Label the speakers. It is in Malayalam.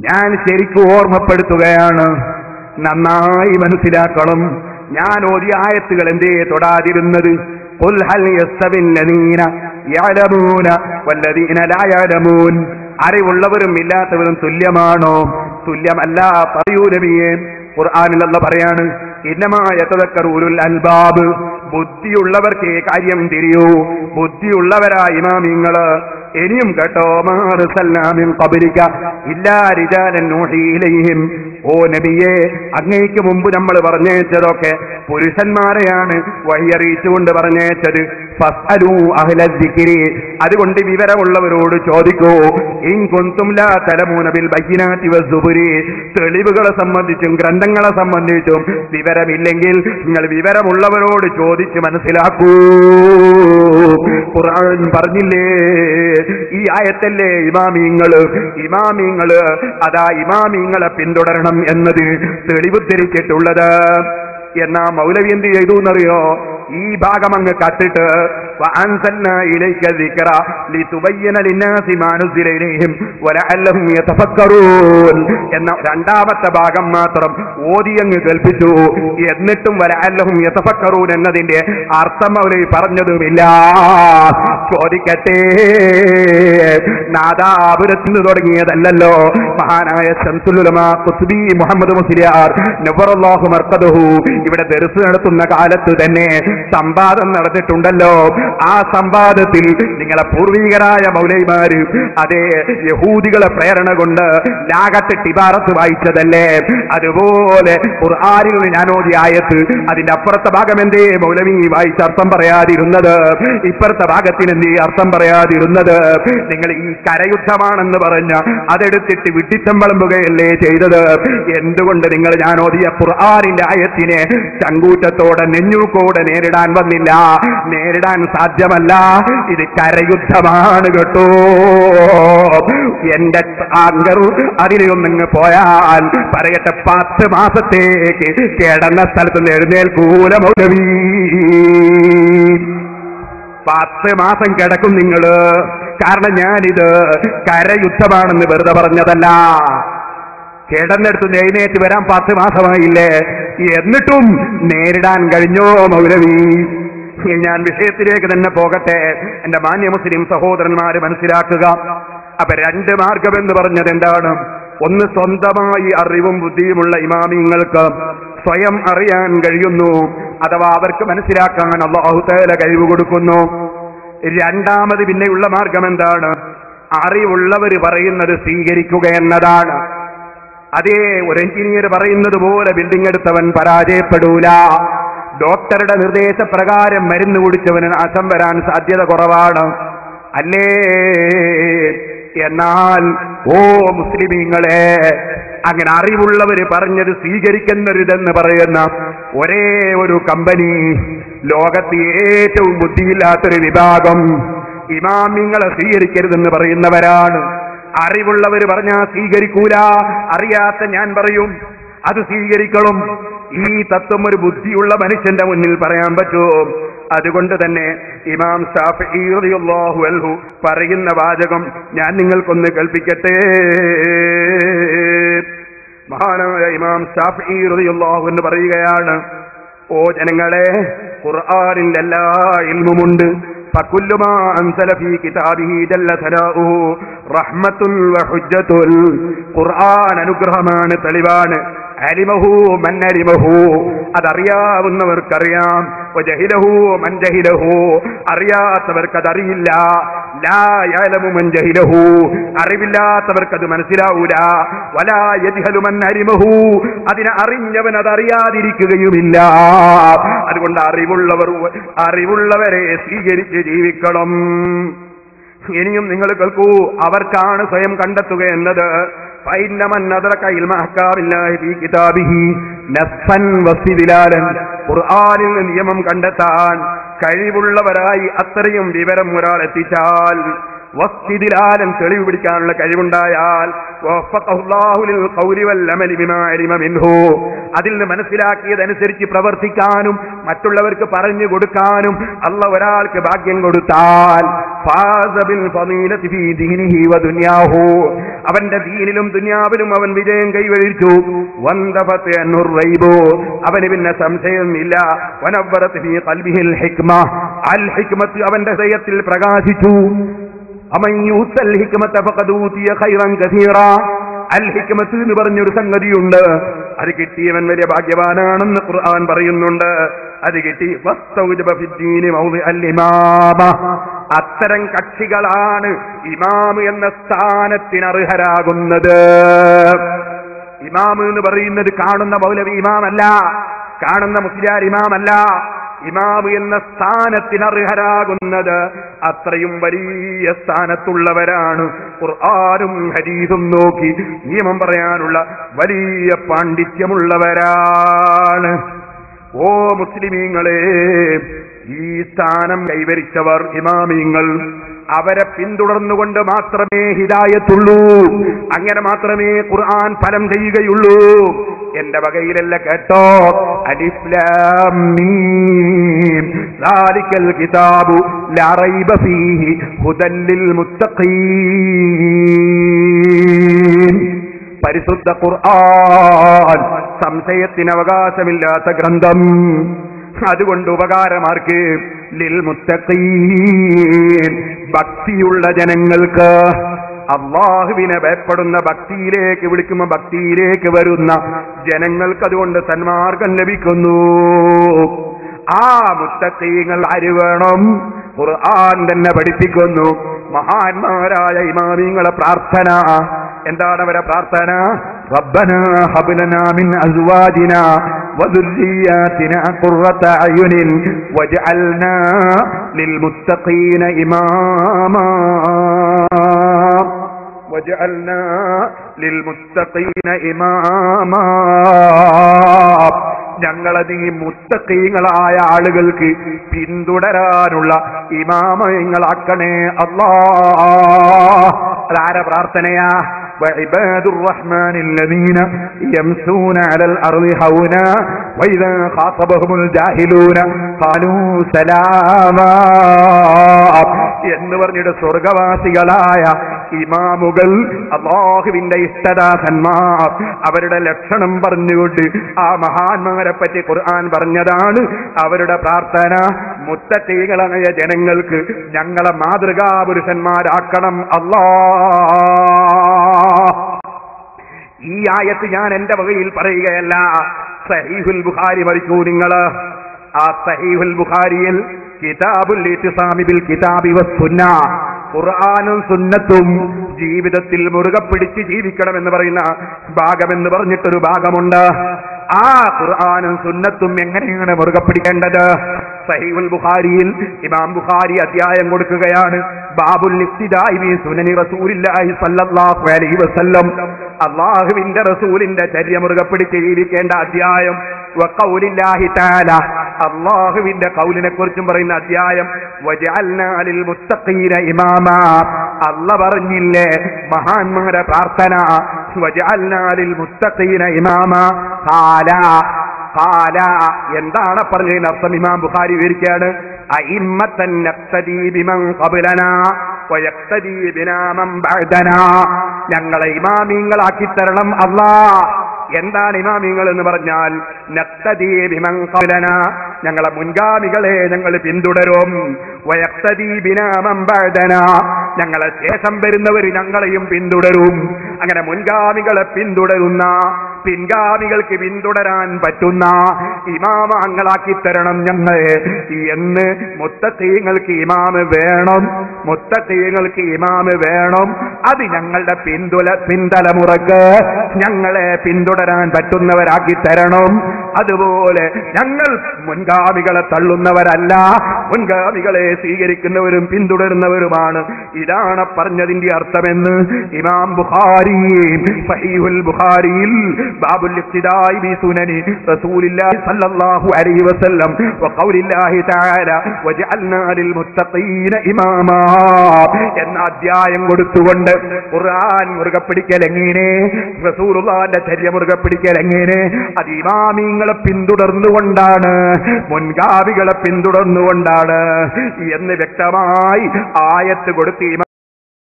Speaker 1: ഞാൻ ശരിക്കും ഓർമ്മപ്പെടുത്തുകയാണ്, നന്നായി മനസ്സിലാക്കണം. ഞാൻ ഓതിയ ആയത്തുകൾ എന്തേ തൊടാതിരുന്നത്? ഖുൽ ഹൽ യസ്തവിൽ ലദീന യഅലമൂന വല്ലദീന ലാ യഅലമൂൻ. അറിവുള്ളവരും ഇല്ലാത്തവരും തുല്യമാണോ? തുല്യമല്ല. പറയൂ നബിയേ. ഖുർആനിൽ അല്ലാഹ് പറയാണ്, ഇന്നമാ യതദക്കറു ഉലുൽ അൽബാബ്. ബുദ്ധിയുള്ളവർക്ക് കാര്യം തിരിയൂ. ബുദ്ധിയുള്ളവരാ ഇമാമിങ്ങള്. ഇനിയും കേട്ടോ, മാ അർസൽനാ മിൻ ഖബ്ലിക ഇല്ലാ റിജാലൻ നൂഹി ഇലൈഹിം. ഓ നബിയേ, അങ്ങേക്ക് മുമ്പ് നമ്മൾ പറഞ്ഞേച്ചതൊക്കെ പുരുഷന്മാരെയാണ് വഴിയറിയിച്ചുകൊണ്ട് പറഞ്ഞേച്ചത്. ഫസ്അലൂ അഹ്ല ദിക്രി. അതുകൊണ്ട് വിവരമുള്ളവരോട് ചോദിക്കൂ. ഇൻ കുൻതും ലാ തലമൂന ബിൽ ബയ്യിനാതി വസ്സുബുരി. തെളിവുകളെ സംബന്ധിച്ചും ഗ്രന്ഥങ്ങളെ സംബന്ധിച്ചും വിവരമില്ലെങ്കിൽ നിങ്ങൾ വിവരമുള്ളവരോട് ചോദിച്ച് മനസ്സിലാക്കൂ. ഖുർആൻ പറഞ്ഞില്ലേ, ഈ ആയത്തല്ലേ ഇമാമിങ്ങള് അതാ ഇമാമിങ്ങളെ പിന്തുടരണം എന്നത് തെളിവ് ധരിച്ചിട്ടുള്ളത്. എന്നാ മൗലവി എന്ത് ചെയ്തു എന്നറിയോ? ഈ ഭാഗം അങ്ങ് കട്ടിട്ട് വഅൻസൽനാ ഇലൈക ദിക്റ ലിതുബയ്യന ലിന്നാസി മാ നുസില ഇലൈഹിം വലഅല്ലഹും യതഫക്കറൂൻ എന്ന രണ്ടാമത്തെ ഭാഗം മാത്രം ഓതി അങ്ങ് കേൾപ്പിച്ചു. എന്നിട്ടും വലഅല്ലഹും യതഫക്കറൂൻ എന്നതിന്റെ അർത്ഥം മൗലവി പറഞ്ഞതുമില്ല. ചോദിക്കട്ടെ, നാദാപുരത്തിൽ നിന്ന് തുടങ്ങിയതല്ലല്ലോ. മഹാനായ ശംസുൽ ഉലമാ ഖുത്ബി മുഹമ്മദ് മുസ്ലിയാർ നവറല്ലാഹു മർഖദഹു ഇവിടെ ദർസ് നടത്തുന്ന കാലത്ത് തന്നെ സംവാദം നടന്നിട്ടുണ്ടല്ലോ. ആ സംവാദത്തിൽ നിങ്ങളെ പൂർവികരായ മൗലവിമാര് അതേ യഹൂദികളെ പ്രേരണ കൊണ്ട് ലാഗത്ത് ടിബാറത്ത് വായിച്ചതല്ലേ? അതുപോലെ ഖുർആനിൽ ഞാൻ ഓതിയ ആയത്ത് അതിന്റെ അപ്പുറത്തെ ഭാഗം എന്തേ മൗലവി വായിച്ച അർത്ഥം പറയാതിരുന്നത്? ഇപ്പുറത്തെ ഭാഗത്തിന് എന്തേ അർത്ഥം പറയാതിരുന്നത്? നിങ്ങൾ ഈ കരയുദ്ധമാണെന്ന് പറഞ്ഞ അതെടുത്തിട്ട് വിട്ടിച്ചമ്പളമ്പുകയല്ലേ ചെയ്തത്? എന്തുകൊണ്ട് നിങ്ങൾ ഞാൻ ഓതിയ ഖുർആനിന്റെ ആയത്തിനെ ചങ്കൂറ്റത്തോടെ നെഞ്ഞൂക്കോടെ നേരിടാൻ വന്നില്ല? നേരിടാൻ സാധ്യമല്ല. ഇത് കരയുദ്ധമാണ് കേട്ടോ. എന്റെ ആങ്കർ അതിലൊന്നിങ്ങ് പോയാൽ പറയട്ടെ, 10 മാസത്തേക്ക് കിടന്ന സ്ഥലത്ത് നിന്ന് എഴുന്നേൽക്കൂല മൗലവി. 10 മാസം കിടക്കും നിങ്ങള്. കാരണം ഞാനിത് കരയുദ്ധമാണെന്ന് വെറുതെ പറഞ്ഞതല്ല. കിടന്നെടുത്ത് എഴുന്നേറ്റ് വരാൻ 10 മാസമായില്ലേ? എന്നിട്ടും നേരിടാൻ കഴിഞ്ഞോ മൗലവി? ഞാൻ വിഷയത്തിലേക്ക് തന്നെ പോകട്ടെ. എന്റെ മാന്യ മുസ്ലിം സഹോദരന്മാര് മനസ്സിലാക്കുക. അപ്പൊ 2 മാർഗം എന്ന് പറഞ്ഞത് എന്താണ്? ഒന്ന്, സ്വന്തമായി അറിവും ബുദ്ധിയുമുള്ള ഇമാമിങ്ങൾക്ക് സ്വയം അറിയാൻ കഴിയുന്നു, അഥവാ അവർക്ക് മനസ്സിലാക്കാൻ അല്ലാഹു തആല കഴിവ് കൊടുക്കുന്നു. രണ്ടാമത് പിന്നെയുള്ള മാർഗം എന്താണ്? അറിവുള്ളവർ പറയുന്നത് സ്വീകരിക്കുക എന്നതാണ്. അതേ, ഒരു എഞ്ചിനീയർ പറയുന്നത് പോലെ ബിൽഡിംഗ് എടുത്തവൻ പരാജയപ്പെടൂല. ഡോക്ടറുടെ നിർദ്ദേശപ്രകാരം മരുന്ന് കുടിച്ചവന് നാശം വരാൻ സാധ്യത കുറവാണ്, അല്ലേ? എന്നാൽ ഓ മുസ്ലിമീങ്ങളെ, അങ്ങനെ അറിവുള്ളവര് പറഞ്ഞത് സ്വീകരിക്കുന്നരുതെന്ന് പറയുന്ന ഒരേ ഒരു കമ്പനി, ലോകത്ത് ഏറ്റവും ബുദ്ധിയില്ലാത്തൊരു വിഭാഗം ഇമാമിങ്ങളെ സ്വീകരിക്കരുതെന്ന് പറയുന്നവരാണ്. അറിവുള്ളവർ പറഞ്ഞാൽ സ്വീകരിക്കൂല, അറിയാത്ത ഞാൻ പറയും അത് സ്വീകരിക്കണം. ഈ തത്വം ഒരു ബുദ്ധിയുള്ള മനുഷ്യന്റെ മുന്നിൽ പറയാൻ പറ്റുമോ? അതുകൊണ്ട് തന്നെ ഇമാം ശാഫിഈ റളിയല്ലാഹു അൻഹു പറയുന്ന വാചകം ഞാൻ നിങ്ങൾക്കൊന്ന് കേൾപ്പിക്കട്ടെ. മഹാനായ ഇമാം ശാഫിഈ റളിയല്ലാഹു അൻഹു പറയുകയാണ്, ഓ ജനങ്ങളെ, ഖുർആനിൽ എല്ലാ ഇൽമുമുണ്ട്. ഫകുല്ലു മാ അൻസല ഫീ കിതാബിഹി ജല്ല സലാഉഹു റഹ്മത്തുൽ വഹുജ്ജത്തുൽ. ഖുർആൻ അനുഗ്രഹമാണ്, തെളിവാണ്. അലിമഹു മൻ അലിമഹു, അതറിയാവുന്നവർക്കറിയാം. വജഹിലഹു മൻ ജഹിലഹു, അറിയാത്തവർക്കതറിയില്ല. ലാ യഅലമു മൻ ജഹിലഹു, അറിവില്ലാത്തവർക്കത് മനസ്സിലാവൂല. വലാ യജ്ഹലു മൻ അലിമഹു, അതിനെ അറിഞ്ഞവൻ അതറിയാതിരിക്കുകയുമില്ല. അതുകൊണ്ട് അറിവുള്ളവരെ സ്വീകരിച്ച് ജീവിക്കണം. ഇനിയും നിങ്ങൾ കേൾക്കൂ, അവർക്കാണ് സ്വയം കണ്ടെത്തുക എന്നത്. ഖുർആനിൽ നിയമം കണ്ടെത്താൻ കഴിവുള്ളവരായി അത്രയും വിവരം ഒരാൾ എത്തിച്ചാൽ, വസ്തിദിലാലൻ തെളിവ് പിടിക്കാനുള്ള കഴിവുണ്ടായാൽ, അതിൽ നിന്ന് മനസ്സിലാക്കിയതനുസരിച്ച് പ്രവർത്തിക്കാനും മറ്റുള്ളവർക്ക് പറഞ്ഞു കൊടുക്കാനും അല്ലാഹു ഒരാൾക്ക് ഭാഗ്യം കൊടുത്താൽ അവന്റെ ദീനിലും ദുനിയാവിലും അവൻ വിജയം കൈവരിച്ചു. അവന് പിന്നെ സംശയമില്ല. അവന്റെ ഹൃദയത്തിൽ പ്രകാശിച്ചു. അൽ ഹിക്മത്ത് എന്ന് പറഞ്ഞൊരു സംഗതിയുണ്ട്. അത് കിട്ടിയവൻ വലിയ ഭാഗ്യവാനാണെന്ന് ഖുർആൻ പറയുന്നുണ്ട്. അത് കിട്ടി അത്തരം കക്ഷികളാണ് ഇമാം എന്ന സ്ഥാനത്തിന് അർഹരാകുന്നത്. ഇമാം എന്ന് പറയുന്നത് കാണുന്ന മൗലവി ഇമാമല്ല, കാണുന്ന മുസ്ലിയാർ ഇമാമല്ല. ഇമാം എന്ന സ്ഥാനത്തിന് അർഹരാകുന്നത് അത്രയും വലിയ സ്ഥാനത്തുള്ളവരാണ്. ഖുർആനും ഹദീസും നോക്കി നിയമം പറയാനുള്ള വലിയ പാണ്ഡിത്യമുള്ളവരാണ്. ഓ മുസ്ലിമീങ്ങളെ, ഈ സ്ഥാനം കൈവരിച്ചവർ ഇമാമീങ്ങൾ, അവരെ പിന്തുടർന്നുകൊണ്ട് മാത്രമേ ഹിദായത്തുള്ളൂ. അങ്ങനെ മാത്രമേ ഖുർആൻ ഫലം ചെയ്യുകയുള്ളൂ. എന്റെ വകയിലല്ല, കേട്ടോ. അലിഫ് ലാം മീം ദാലിക്കൽ കിതാബു ലാ റൈബ ഫീഹി ഹുദൽ ലിൽ മുത്തഖീൻ. പരിശുദ്ധ ഖുർആൻ സംശയത്തിന് അവകാശമില്ലാത്ത ഗ്രന്ഥം. അതുകൊണ്ട് ഉപകാരമാർക്ക്? ലിൽ മുത്തഖീൻ, ഭക്തിയുള്ള ജനങ്ങൾക്ക്. അല്ലാഹുവിനെ ഭയപ്പെടുന്ന, ഭക്തിയിലേക്ക് വിളിക്കുമ്പോൾ ഭക്തിയിലേക്ക് വരുന്ന ജനങ്ങൾക്ക് അതുകൊണ്ട് സന്മാർഗം ലഭിക്കുന്നു. ആ മുത്തഖീങ്ങൾ ആര് വേണം? ഖുർആൻ തന്നെ പഠിപ്പിക്കുന്നു. മഹാന്മാരായ ഇമാമിങ്ങളെ പ്രാർത്ഥന എന്താണ്? അവരെ പ്രാർത്ഥന റബ്ബനാ ഹബ് ലനാ മിൻ അസ്വാജിനാ വദുർരിയാതിനാ ഖുർറത അയുനിൻ വജഅൽനാ ലിൽ മുത്തഖീന ഇമാമാ വജഅൽനാ ലിൽ മുത്തഖീന ഇമാമാ. ഞങ്ങളത് ഈ മുത്തഖീങ്ങളായ ആളുകൾക്ക് പിന്തുടരാനുള്ള ഇമാമങ്ങളാക്കണേ അല്ലാഹ്. അതാര പ്രാർത്ഥനയാ? وعباد الرحمن الذين يمشون على الأرض هونا وإذا خاطبهم الجاهلون قالوا سلاما എന്ന് പറഞ്ഞിട്ട് സ്വർഗവാസികളായ ഇമാമുകൾ, അല്ലാഹുവിന്റെ ഇഷ്ടദാസന്മാർ, അവരുടെ ലക്ഷണം പറഞ്ഞുകൊണ്ട് ആ മഹാന്മാരെ പറ്റി ഖുർആൻ പറഞ്ഞതാണ്. അവരുടെ പ്രാർത്ഥന മുത്തഖീകളായ ജനങ്ങൾക്ക് ഞങ്ങളെ മാതൃകാ പുരുഷന്മാരാക്കണം അല്ലാഹ്. ഈ ആയത്ത് ഞാൻ എന്റെ വകയിൽ പറയുകയല്ല. സഹീഹുൽ ബുഖാരി പഠിക്കൂ നിങ്ങൾ. ആ സഹീഹുൽ ബുഖാരിയിൽ കിതാബുൽ ഇത്തിസാമി ബിൽ കിതാബി വസ്സുന്ന, ഖുർആനും സുന്നത്തും ജീവിതത്തിൽ മുറുകെ പിടിച്ച് ജീവിക്കണമെന്ന് പറയുന്ന ഭാഗമെന്ന് പറഞ്ഞിട്ടൊരു ഭാഗമുണ്ട്. ആ ഖുർആനും സുന്നത്തും എങ്ങനെയാണ് മുറുകെ പിടിക്കേണ്ടത്? സഹീഹുൽ ബുഖാരിയിൽ ഇമാം ബുഖാരി അധ്യായം കൊടുക്കുകയാണ്. ബാബുൽ ഇഖ്തിദാഇ ബി സുനനി റസൂലില്ലാഹി സ്വല്ലല്ലാഹു അലൈഹി വസല്ലം, അല്ലാഹുവിന്റെ റസൂലിന്റെ ചര്യ മുറുകെ പിടിച്ച് ജീവിക്കേണ്ട അധ്യായം. വഖൗലില്ലാഹി തആല, അല്ലാഹുവിന്റെ ഖൗലിനെ കുറിച്ചും പറയുന്ന അധ്യായം. വജഅൽനാ ലിൽ മുത്തഖീന ഇമാമാ, അല്ലാഹ് പറഞ്ഞില്ലേ മഹാന്മാരുടെ പ്രാർത്ഥന. വജഅൽനാ ലിൽ മുത്തഖീന ഇമാമാ. ഖാല എന്താണ് പറഞ്ഞതിന് അർത്ഥം? ഇമാം ബുഖാരി വിവരിക്കുകയാണ്. അഇമ്മത്തൻ നഖ്തദീ ബിമൻ ഖബ്ലനാ വയഖ്തദീ ബിനാ മൻ ബഅദനാ. ഞങ്ങളെ ഇമാമിങ്ങളാക്കി തരണം അല്ലാഹ്. എന്താണ് ഇമാമിങ്ങൾ എന്ന് പറഞ്ഞാൽ? നഖ്തദീ ബിമൻ ഖബ്ലനാ, ഞങ്ങളെ മുൻഗാമികളെ ഞങ്ങൾ പിന്തുടരും. വയഖ്തദീ ബിനാ മൻ ബഅദനാ, ഞങ്ങളെ ശേഷം വരുന്നവർ ഞങ്ങളെയും പിന്തുടരും. അങ്ങനെ മുൻഗാമികളെ പിന്തുടരുന്ന, പിൻഗാമികൾക്ക് പിന്തുടരാൻ പറ്റുന്ന ഇമാമങ്ങളാക്കി തരണം ഞങ്ങളെ എന്ന്. മുത്തഖീങ്ങൾക്ക് ഇമാമ് വേണം, മുത്തഖീങ്ങൾക്ക് ഇമാമ് വേണം. അത് ഞങ്ങളുടെ പിന്തലമുറക്ക് ഞങ്ങളെ പിന്തുടരാൻ പറ്റുന്നവരാക്കി തരണം. അതുപോലെ ഞങ്ങൾ മുൻഗാമികളെ തള്ളുന്നവരല്ല, മുൻഗാമികളെ സ്വീകരിക്കുന്നവരും പിന്തുടരുന്നവരുമാണ്. ഇതാണ് പറഞ്ഞതിന്റെ അർത്ഥമെന്ന് ഇമാം ബുഖാരി സഹീഹുൽ ബുഖാരിയിൽ ബാബുൽ ഇഖ്തിദാഇ ബി സുനനി റസൂലില്ലാഹി സ്വല്ലല്ലാഹു അലൈഹി വസല്ലം വഖൗലില്ലാഹി തആല വജഅൽനാ ലിൽ മുത്തഖീന ഇമാമാ എന്ന അധ്യായം കൊടുത്തുകൊണ്ട് ഖുർആൻ മുറുകെ പിടിക്കൽ എങ്ങനെ, റസൂലുള്ളാഹിന്റെ ചര്യ മുറുകെ പിടിക്കൽ എങ്ങനെ, അത് ഇമാമിങ്ങളെ പിന്തുടർന്നുകൊണ്ടാണ്, മുൻഗാമികളെ പിന്തുടർന്നുകൊണ്ടാണ് എന്ന് വ്യക്തമായി ആയത്ത് കൊടുത്ത്